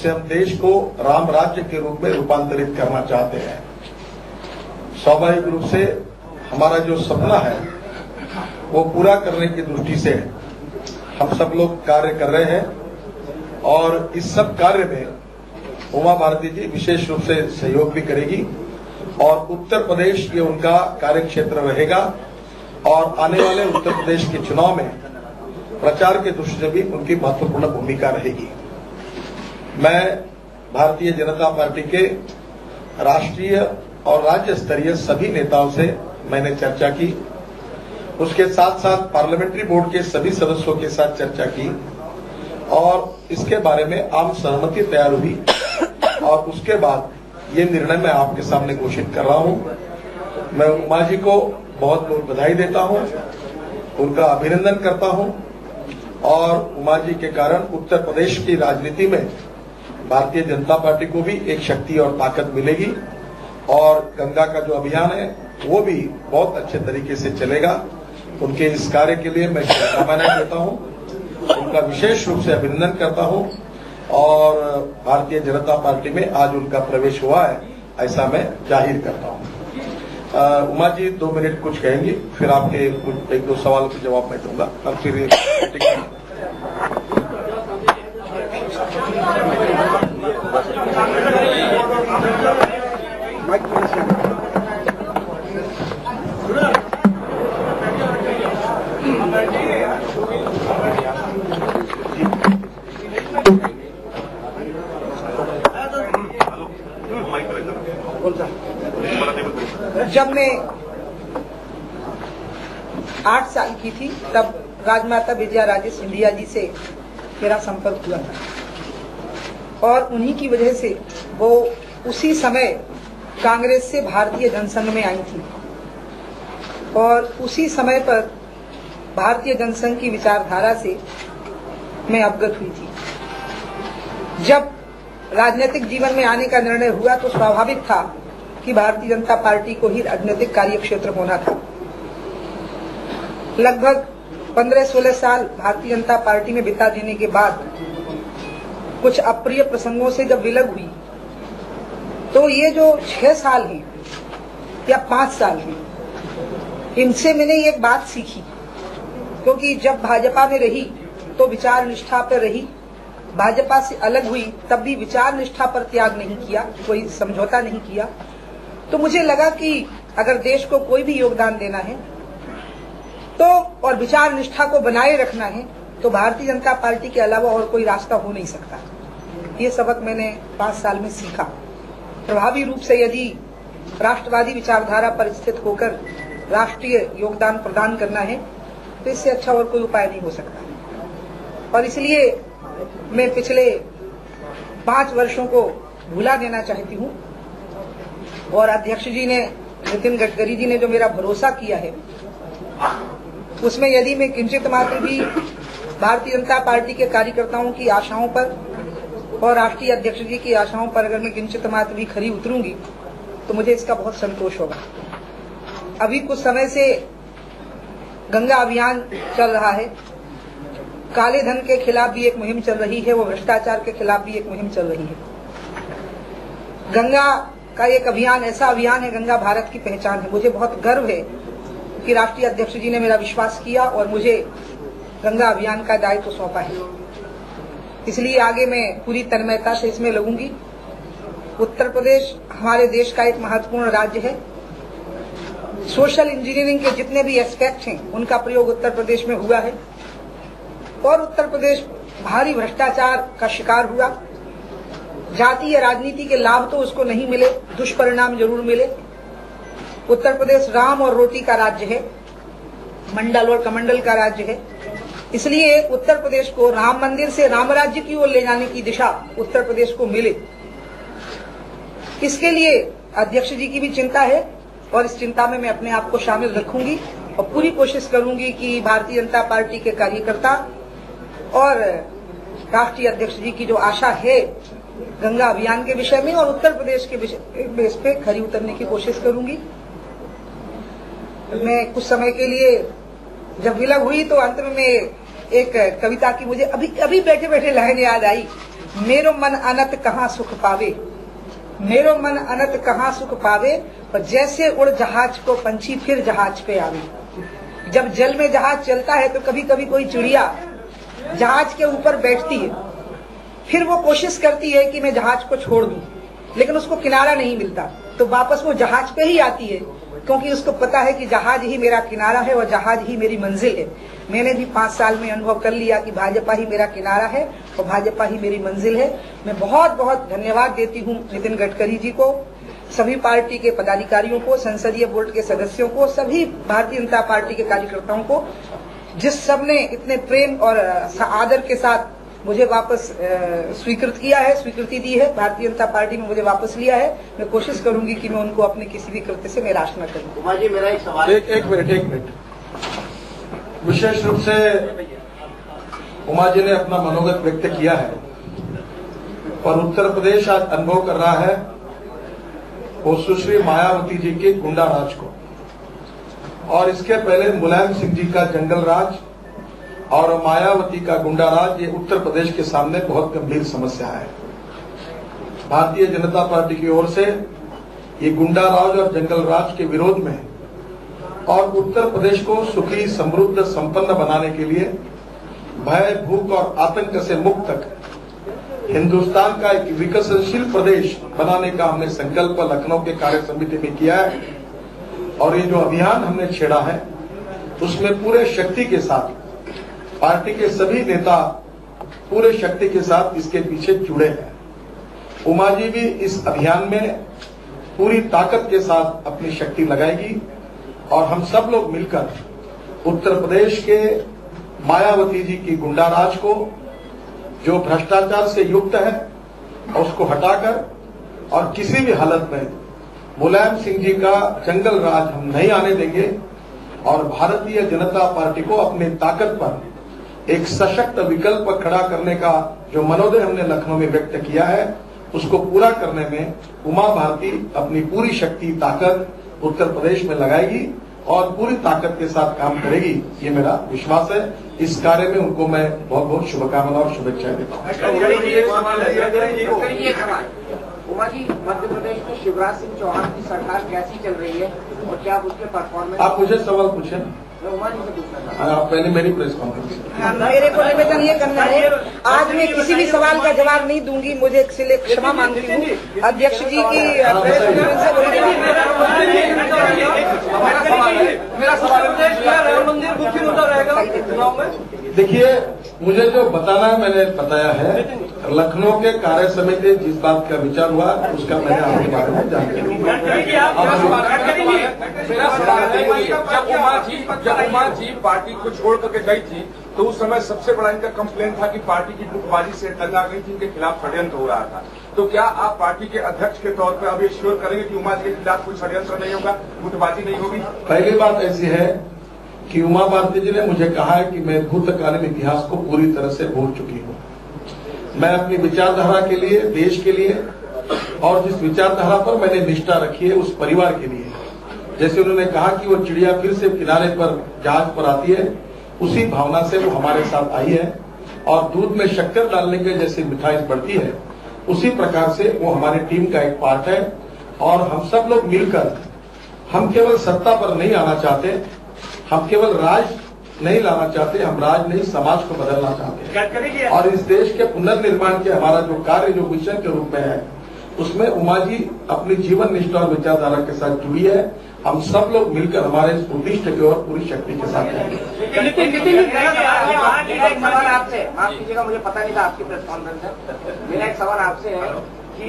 से हम देश को राम राज्य के रूप में रूपांतरित करना चाहते हैं। स्वाभाविक रूप से हमारा जो सपना है वो पूरा करने की दृष्टि से हम सब लोग कार्य कर रहे हैं और इस सब कार्य में उमा भारती जी विशेष रूप से सहयोग भी करेगी और उत्तर प्रदेश ये उनका कार्य क्षेत्र रहेगा और आने वाले उत्तर प्रदेश के चुनाव में प्रचार के दृष्टि से भी उनकी महत्वपूर्ण भूमिका रहेगी। मैं भारतीय जनता पार्टी के राष्ट्रीय और राज्य स्तरीय सभी नेताओं से मैंने चर्चा की, उसके साथ साथ पार्लियामेंट्री बोर्ड के सभी सदस्यों के साथ चर्चा की और इसके बारे में आम सहमति तैयार हुई और उसके बाद ये निर्णय मैं आपके सामने घोषित कर रहा हूं। मैं उमा जी को बहुत बहुत बधाई देता हूं, उनका अभिनंदन करता हूं और उमा जी के कारण उत्तर प्रदेश की राजनीति में भारतीय जनता पार्टी को भी एक शक्ति और ताकत मिलेगी और गंगा का जो अभियान है वो भी बहुत अच्छे तरीके से चलेगा। उनके इस कार्य के लिए मैं शुभकामनाएं देता हूं, उनका विशेष रूप से अभिनंदन करता हूं और भारतीय जनता पार्टी में आज उनका प्रवेश हुआ है ऐसा मैं जाहिर करता हूं। उमा जी 2 मिनट कुछ कहेंगी, फिर आपके कुछ 1-2 सवालों के जवाब मैं दूंगा और फिर जब मैं 8 साल की थी तब राजमाता विजया राजे सिंधिया जी से मेरा संपर्क हुआ था और उन्हीं की वजह से वो उसी समय कांग्रेस से भारतीय जनसंघ में आई थी और उसी समय पर भारतीय जनसंघ की विचारधारा से मैं अवगत हुई थी। जब राजनीतिक जीवन में आने का निर्णय हुआ तो स्वाभाविक था कि भारतीय जनता पार्टी को ही राजनीतिक कार्य क्षेत्र होना था। लगभग 15-16 साल भारतीय जनता पार्टी में बिता देने के बाद कुछ अप्रिय प्रसंगों से जब विलग हुई तो ये जो 6 साल हैं या 5 साल हैं, इनसे मैंने एक बात सीखी, क्योंकि जब भाजपा में रही तो विचार निष्ठा पर रही, भाजपा से अलग हुई तब भी विचार निष्ठा पर त्याग नहीं किया, कोई समझौता नहीं किया। तो मुझे लगा कि अगर देश को कोई भी योगदान देना है तो और विचार निष्ठा को बनाए रखना है तो भारतीय जनता पार्टी के अलावा और कोई रास्ता हो नहीं सकता। ये सबक मैंने 5 साल में सीखा। प्रभावी रूप से यदि राष्ट्रवादी विचारधारा पर स्थित होकर राष्ट्रीय योगदान प्रदान करना है तो इससे अच्छा और कोई उपाय नहीं हो सकता और इसलिए मैं पिछले 5 वर्षों को भुला देना चाहती हूँ और अध्यक्ष जी ने, नितिन गडकरी जी ने जो मेरा भरोसा किया है उसमें यदि मैं किंचित मात्र भी भारतीय जनता पार्टी के कार्यकर्ताओं की आशाओं पर और राष्ट्रीय अध्यक्ष जी की आशाओं पर अगर मैं किंचित मात्र भी खरी उतरूंगी तो मुझे इसका बहुत संतोष होगा। अभी कुछ समय से गंगा अभियान चल रहा है, काले धन के खिलाफ भी एक मुहिम चल रही है, वो भ्रष्टाचार के खिलाफ भी एक मुहिम चल रही है। गंगा का एक अभियान ऐसा अभियान है, गंगा भारत की पहचान है। मुझे बहुत गर्व है कि राष्ट्रीय अध्यक्ष जी ने मेरा विश्वास किया और मुझे गंगा अभियान का दायित्व सौंपा है। इसलिए आगे मैं पूरी तन्मयता से इसमें लगूंगी। उत्तर प्रदेश हमारे देश का एक महत्वपूर्ण राज्य है। सोशल इंजीनियरिंग के जितने भी एस्पेक्ट हैं उनका प्रयोग उत्तर प्रदेश में हुआ है और उत्तर प्रदेश भारी भ्रष्टाचार का शिकार हुआ। जातीय राजनीति के लाभ तो उसको नहीं मिले, दुष्परिणाम जरूर मिले। उत्तर प्रदेश राम और रोटी का राज्य है, मंडल और कमंडल का राज्य है। इसलिए उत्तर प्रदेश को राम मंदिर से राम राज्य की ओर ले जाने की दिशा उत्तर प्रदेश को मिले, इसके लिए अध्यक्ष जी की भी चिंता है और इस चिंता में मैं अपने आप को शामिल रखूंगी और पूरी कोशिश करूंगी कि भारतीय जनता पार्टी के कार्यकर्ता और राष्ट्रीय अध्यक्ष जी की जो आशा है गंगा अभियान के विषय में और उत्तर प्रदेश के विषय इस पे खरी उतरने की कोशिश करूंगी। मैं कुछ समय के लिए जब विलग हुई तो अंत में एक कविता की मुझे अभी बैठे बैठे लाइन याद आई। मेरो मन अनत कहाँ सुख पावे, मेरो मन अनत कहाँ सुख पावे, पर जैसे उड़ जहाज को पंछी फिर जहाज पे आवे। जब जल में जहाज चलता है तो कभी कभी कोई चिड़िया जहाज के ऊपर बैठती है, फिर वो कोशिश करती है कि मैं जहाज को छोड़ दूं, लेकिन उसको किनारा नहीं मिलता, तो वापस वो जहाज पे ही आती है, क्योंकि उसको पता है कि जहाज ही मेरा किनारा है और जहाज ही मेरी मंजिल है। मैंने भी 5 साल में अनुभव कर लिया कि भाजपा ही मेरा किनारा है और भाजपा ही मेरी मंजिल है। मैं बहुत बहुत धन्यवाद देती हूँ नितिन गडकरी जी को, सभी पार्टी के पदाधिकारियों को, संसदीय बोर्ड के सदस्यों को, सभी भारतीय जनता पार्टी के कार्यकर्ताओं को, जिस सबने इतने प्रेम और आदर के साथ मुझे वापस स्वीकृति दी है, भारतीय जनता पार्टी में मुझे वापस लिया है। मैं कोशिश करूंगी कि मैं उनको अपने किसी भी कृत्य से निराश न करूं। उमा जी, मेरा एक सवाल। एक मिनट। विशेष रूप से उमा जी ने अपना मनोगत व्यक्त किया है और उत्तर प्रदेश आज अनुभव कर रहा है वो सुश्री मायावती जी के गुंडा राज को, और इसके पहले मुलायम सिंह जी का जंगल राज और मायावती का गुंडा राज, ये उत्तर प्रदेश के सामने बहुत गंभीर समस्या है। भारतीय जनता पार्टी की ओर से ये गुंडा राज और जंगल राज के विरोध में और उत्तर प्रदेश को सुखी, समृद्ध, संपन्न बनाने के लिए भय, भूख और आतंक से मुक्त तक हिंदुस्तान का एक विकसनशील प्रदेश बनाने का हमने संकल्प लखनऊ के कार्य समिति में किया है, और ये जो अभियान हमने छेड़ा है उसमें पूरे शक्ति के साथ पार्टी के सभी नेता पूरे शक्ति के साथ इसके पीछे जुड़े हैं। उमा जी भी इस अभियान में पूरी ताकत के साथ अपनी शक्ति लगाएगी और हम सब लोग मिलकर उत्तर प्रदेश के मायावती जी की गुंडा राज को, जो भ्रष्टाचार से युक्त है, उसको हटाकर और किसी भी हालत में मुलायम सिंह जी का जंगल राज हम नहीं आने देंगे, और भारतीय जनता पार्टी को अपनी ताकत पर एक सशक्त विकल्प खड़ा करने का जो मनोदय हमने लखनऊ में व्यक्त किया है, उसको पूरा करने में उमा भारती अपनी पूरी शक्ति, ताकत उत्तर प्रदेश में लगाएगी और पूरी ताकत के साथ काम करेगी, ये मेरा विश्वास है। इस कार्य में उनको मैं बहुत बहुत शुभकामनाएं और शुभेच्छाएं देता हूँ। उमा जी, मध्य प्रदेश में शिवराज सिंह चौहान की सरकार कैसी चल रही है और क्या उसके परफॉर्मेंस? आप मुझे सवाल पूछे। उमा जी से पूछना था। आप पहले मेरी प्रेस कॉन्फ्रेंस। मेरे को निवेदन ये करना है, आज मैं किसी भी सवाल का जवाब नहीं दूंगी, मुझे इसलिए क्षमा मांगती हूँ। अध्यक्ष जी की प्रेस कॉन्फ्रेंस से मेरा सवाल राम मंदिर मुख्य मुद्दा रहेगा चुनाव में। देखिए, मुझे जो बताना है मैंने बताया है। लखनऊ के कार्य समिति जिस बात का विचार हुआ उसका मैंने आपके बारे में जानकारी दी। जब उमा जी पार्टी को छोड़ करके गई थी तो उस समय सबसे बड़ा इनका कंप्लेन था कि पार्टी की गुटबाजी से तंग आ गई थी, इनके खिलाफ षड्यंत्र हो रहा था। तो क्या आप पार्टी के अध्यक्ष के तौर पर अभी श्योर करेंगे कि उमा जी के खिलाफ कोई षड्यंत्र नहीं होगा, गुटबाजी नहीं होगी? पहली बात ऐसी है कि उमा भारती जी ने मुझे कहा है कि मैं भूतकालीन इतिहास को पूरी तरह से भूल चुकी हूँ। मैं अपनी विचारधारा के लिए, देश के लिए, और जिस विचारधारा पर मैंने निष्ठा रखी है उस परिवार के लिए, जैसे उन्होंने कहा कि वो चिड़िया फिर से किनारे पर जहाज पर आती है, उसी भावना से वो हमारे साथ आई है, और दूध में शक्कर डालने के जैसे मिठाई बढ़ती है उसी प्रकार से वो हमारी टीम का एक पार्ट है। और हम सब लोग मिलकर, हम केवल सत्ता पर नहीं आना चाहते, हम केवल राज नहीं लाना चाहते, हम राज नहीं समाज को बदलना चाहते हैं। और इस देश के पुनर्निर्माण के हमारा जो कार्य जो मिशन के रूप में है उसमें उमा जी अपनी जीवन निष्ठा और विचारधारा के साथ जुड़ी है। हम सब लोग मिलकर हमारे इस उद्देश्य की ओर पूरी शक्ति के साथ जाएंगे। एक सवाल आपसे, माफ कीजिएगा मुझे पता नहीं था आपकी प्रेस कॉन्फ्रेंस है। मेरा एक सवाल आपसे है कि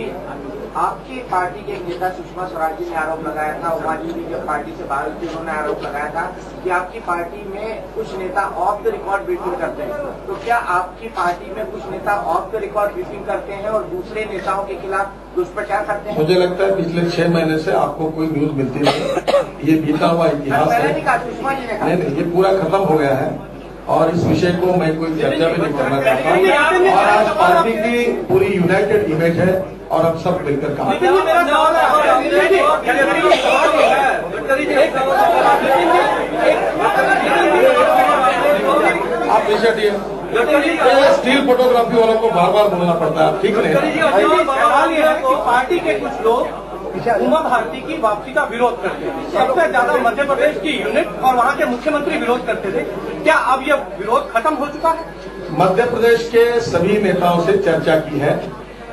आपकी पार्टी के नेता सुषमा स्वराज जी ने आरोप लगाया था, उमा जी भी जब पार्टी से बाहर थी उन्होंने आरोप लगाया था कि आपकी पार्टी में कुछ नेता ऑफ द रिकॉर्ड ब्रीफिंग करते हैं। तो क्या आपकी पार्टी में कुछ नेता ऑफ द रिकॉर्ड ब्रीफिंग करते हैं और दूसरे नेताओं के खिलाफ दुष्प्रचार करते हैं? मुझे लगता है पिछले 6 महीने से आपको कोई न्यूज मिलती नहीं। ये बीता हुआ इतिहास है। सुषमा जी ने नहीं, ये पूरा खत्म हो गया है और इस विषय को मैं कोई चर्चा भी नहीं करना चाहता। और आज पार्टी की पूरी यूनाइटेड इमेज है और हम सब मिलकर काम आप पीछे हटिए। स्टील फोटोग्राफी वालों को बार बार बोलना पड़ता है, ठीक नहीं। सवाल ये है कि पार्टी के कुछ लोग उमा भारती की वापसी का विरोध करते थे। सबसे ज्यादा मध्य प्रदेश की यूनिट और वहाँ के मुख्यमंत्री विरोध करते थे। क्या अब ये विरोध खत्म हो चुका है? मध्य प्रदेश के सभी नेताओं से चर्चा की है,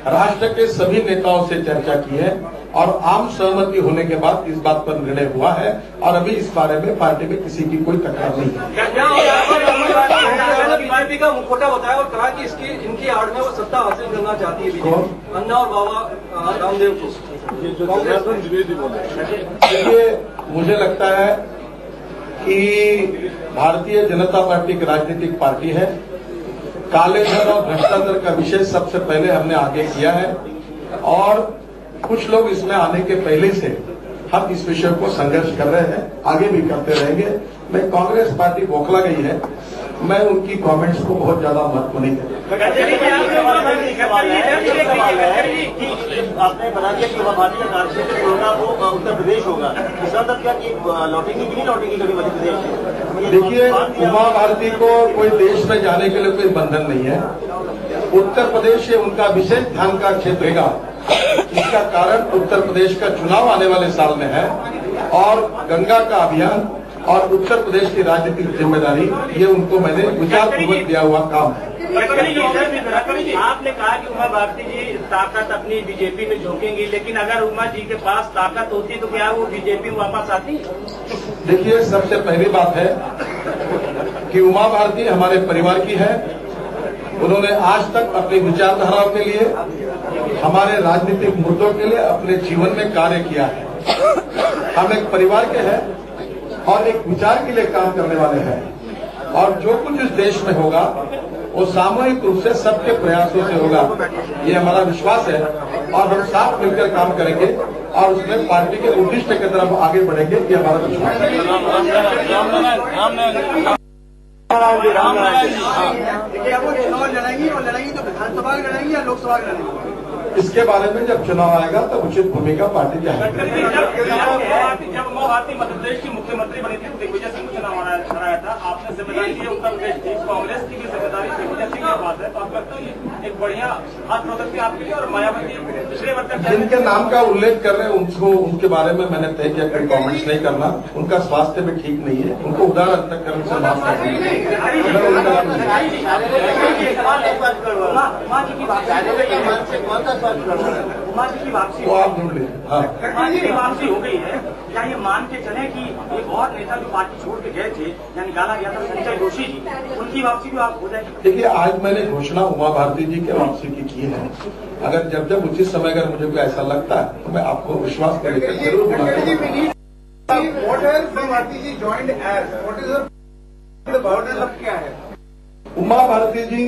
राष्ट्र के सभी नेताओं से चर्चा की है और आम सहमति होने के बाद इस बात पर निर्णय हुआ है और अभी इस बारे में पार्टी में किसी की कोई तकरार नहीं है। बीजेपी का मुखौटा बताया और कहा कि इनकी आड़ में वो सत्ता हासिल करना चाहती है अन्ना और बाबा रामदेव को। देखिए, मुझे लगता है कि भारतीय जनता पार्टी एक राजनीतिक पार्टी है। काले धन और भ्रष्टाचार का विषय सबसे पहले हमने आगे किया है और कुछ लोग इसमें आने के पहले से हम इस विषय को संघर्ष कर रहे हैं, आगे भी करते रहेंगे। मैं कांग्रेस पार्टी बौखला गई है, मैं उनकी कमेंट्स को बहुत ज्यादा महत्व नहीं देता। आपने बता दिया कि भारतीय का कार्यक्षेत्र होगा वो उत्तर प्रदेश होगा, इसका मतलब क्या कि लौटेंगे कि नहीं लौटेंगे कभी मध्य प्रदेश? देखिए, उमा भारती को कोई देश में जाने के लिए कोई बंधन नहीं है। उत्तर प्रदेश ये उनका विशेष ध्यान का क्षेत्र रहेगा। इसका कारण उत्तर प्रदेश का चुनाव आने वाले साल में है और गंगा का अभियान और उत्तर प्रदेश की राजनीतिक जिम्मेदारी ये उनको मैंने विचारपूर्वक दिया हुआ काम है। आपने कहा कि उमा भारती जी ताकत अपनी बीजेपी में झोंकेंगी, लेकिन अगर उमा जी के पास ताकत होती तो क्या वो बीजेपी में वापस आती? देखिए, सबसे पहली बात है कि उमा भारती हमारे परिवार की है। उन्होंने आज तक अपनी विचारधाराओं के लिए, हमारे राजनीतिक मुद्दों के लिए अपने जीवन में कार्य किया है। हम एक परिवार के हैं और एक विचार के लिए काम करने वाले हैं और जो कुछ इस देश में होगा वो सामूहिक रूप से सबके प्रयासों से होगा, ये हमारा विश्वास है और हम साथ मिलकर काम करेंगे और उसमें पार्टी के उद्देश्य की तरफ आगे बढ़ेंगे, ये हमारा विश्वास है। वो चुनाव लड़ेंगी और लड़ेंगी तो विधानसभा लड़ेंगी या लोकसभा लड़ेंगी? इसके बारे में जब चुनाव आएगा तब उचित भूमिका पार्टी जाएगी। जब उमा भारती मध्य प्रदेश की मुख्यमंत्री बनी थी, दिग्विजय सिंह को चुनाव हराया था, आपने जिम्मेदारी दी उत्तर प्रदेश की, कांग्रेस की भी जिम्मेदारी दिग्विजय सिंह के पास है, तो आप लगता है एक बढ़िया हाथ प्रोडक्ट आपके लिए और मायावती पिछले वर्ष जिनके नाम का उल्लेख कर रहे हैं उनको, उनके बारे में मैंने तय किया कोई कॉमेंट्स नहीं करना। उनका स्वास्थ्य भी ठीक नहीं है, उनको उदार अंतःकरण से माफ उमा जी की वापसी तो आप ढूंढ लीजिए। हाँ, की वापसी हो गई है, क्या ये मान के चले कि एक और नेता जो पार्टी छोड़ के गए थे, यानी गाला गया था संजय जोशी जी, उनकी वापसी भी आप हो जाएगी? देखिए, आज मैंने घोषणा उमा भारती जी के वापसी की है। अगर जब उचित समय अगर मुझे कोई ऐसा लगता है तो मैं आपको विश्वास कर लेकर जरूर बुलाऊंगा। क्या है? उमा भारती जी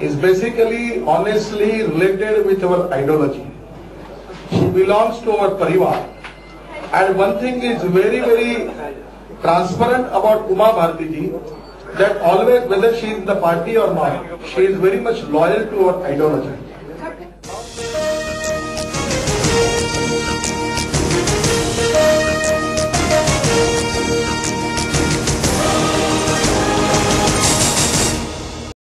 is basically honestly related with our ideology. She belongs to our parivar. And one thing is very, very transparent about Uma Bharati ji, that always whether she is in the party or not, she is very much loyal to our ideology.